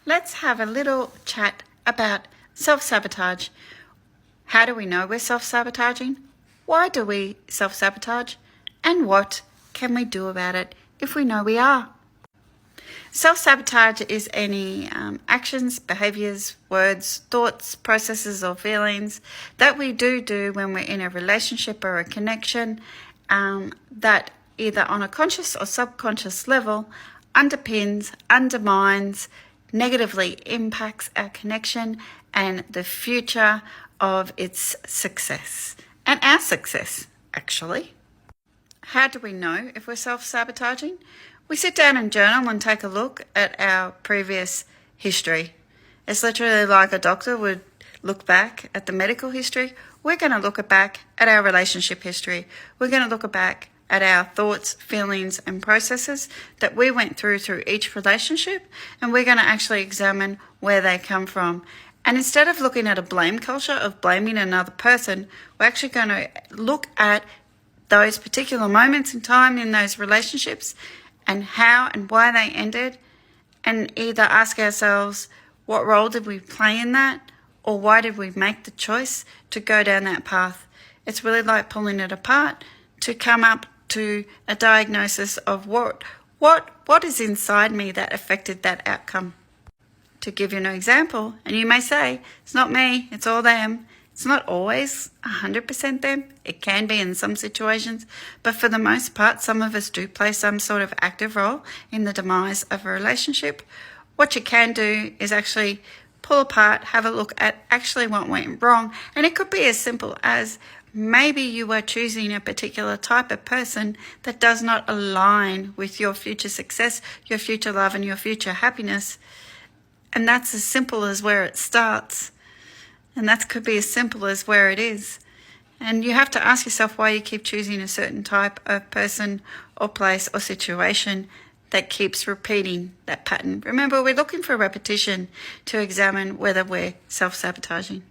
Let's have a little chat about self-sabotage. How do we know we're self-sabotaging? Why do we self-sabotage? And what can we do about it if we know we are? Self-sabotage is any actions, behaviours, words, thoughts, processes or feelings that we do when we're in a relationship or a connection that either on a conscious or subconscious level underpins, undermines, negatively impacts our connection and the future of its success and our success, actually. How do we know if we're self-sabotaging? We sit down and journal and take a look at our previous history. It's literally like a doctor would look back at the medical history. We're going to look back at our relationship history. We're going to look back at our thoughts, feelings and processes that we went through each relationship, and we're going to actually examine where they come from. And instead of looking at a blame culture of blaming another person, we're actually going to look at those particular moments in time in those relationships and how and why they ended, and either ask ourselves, what role did we play in that, or why did we make the choice to go down that path? It's really like pulling it apart to come up to a diagnosis of what is inside me that affected that outcome. To give you an example, and you may say, it's not me, it's all them. It's not always 100% them. It can be in some situations, but for the most part, some of us do play some sort of active role in the demise of a relationship. What you can do is actually pull apart, have a look at actually what went wrong, and it could be as simple as maybe you were choosing a particular type of person that does not align with your future success, your future love, and your future happiness. And that's as simple as where it starts. And that could be as simple as where it is. And you have to ask yourself why you keep choosing a certain type of person or place or situation that keeps repeating that pattern. Remember, we're looking for repetition to examine whether we're self-sabotaging.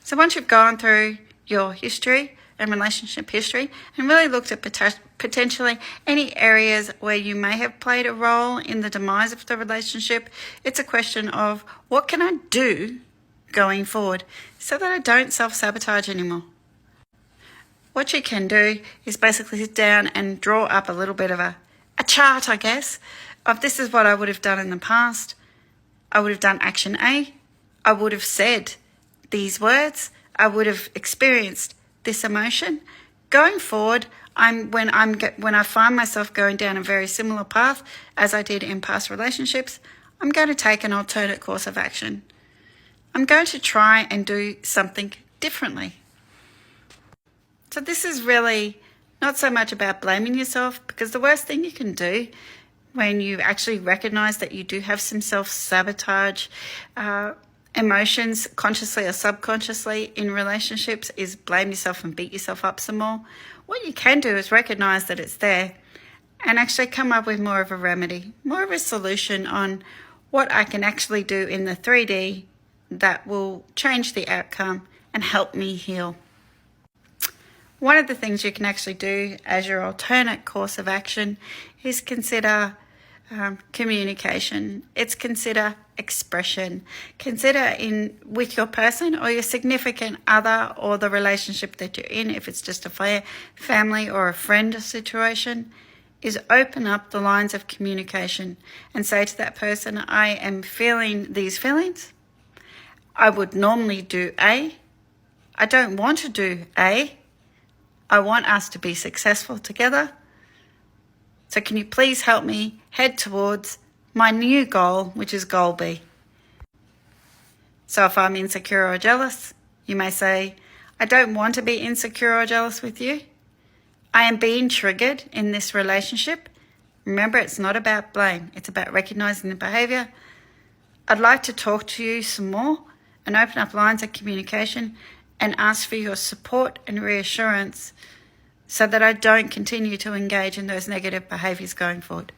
So once you've gone through your history and relationship history and really looked at potentially any areas where you may have played a role in the demise of the relationship, it's a question of what can I do going forward so that I don't self-sabotage anymore. What you can do is basically sit down and draw up a little bit of a chart, I guess, of this is what I would have done in the past. I would have done action A. I would have said these words. I would have experienced this emotion. Going forward, when I find myself going down a very similar path as I did in past relationships, I'm going to take an alternate course of action. I'm going to try and do something differently. So this is really not so much about blaming yourself, because the worst thing you can do when you actually recognize that you do have some self-sabotage emotions, consciously or subconsciously, in relationships is blame yourself and beat yourself up some more. What you can do is recognize that it's there and actually come up with more of a remedy, more of a solution on what I can actually do in the 3D that will change the outcome and help me heal. One of the things you can actually do as your alternate course of action is consider communication. It's consider expression. Consider with your person or your significant other or the relationship that you're in, if it's just a family or a friend situation, is open up the lines of communication and say to that person, I am feeling these feelings. I would normally do A. I don't want to do A. I want us to be successful together. So can you please help me head towards my new goal, which is goal B? So if I'm insecure or jealous, you may say, I don't want to be insecure or jealous with you. I am being triggered in this relationship. Remember, it's not about blame. It's about recognizing the behavior. I'd like to talk to you some more and open up lines of communication and ask for your support and reassurance so that I don't continue to engage in those negative behaviours going forward.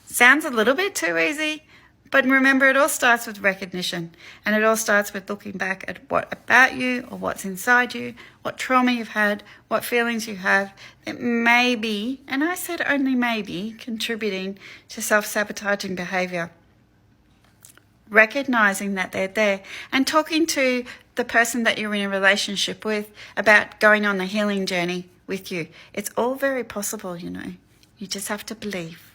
Sounds a little bit too easy, but remember, it all starts with recognition, and it all starts with looking back at what about you or what's inside you, what trauma you've had, what feelings you have that may be, and I said only maybe, contributing to self-sabotaging behaviour. recognizing that they're there and talking to the person that you're in a relationship with about going on the healing journey with you. It's all very possible, you know. You just have to believe.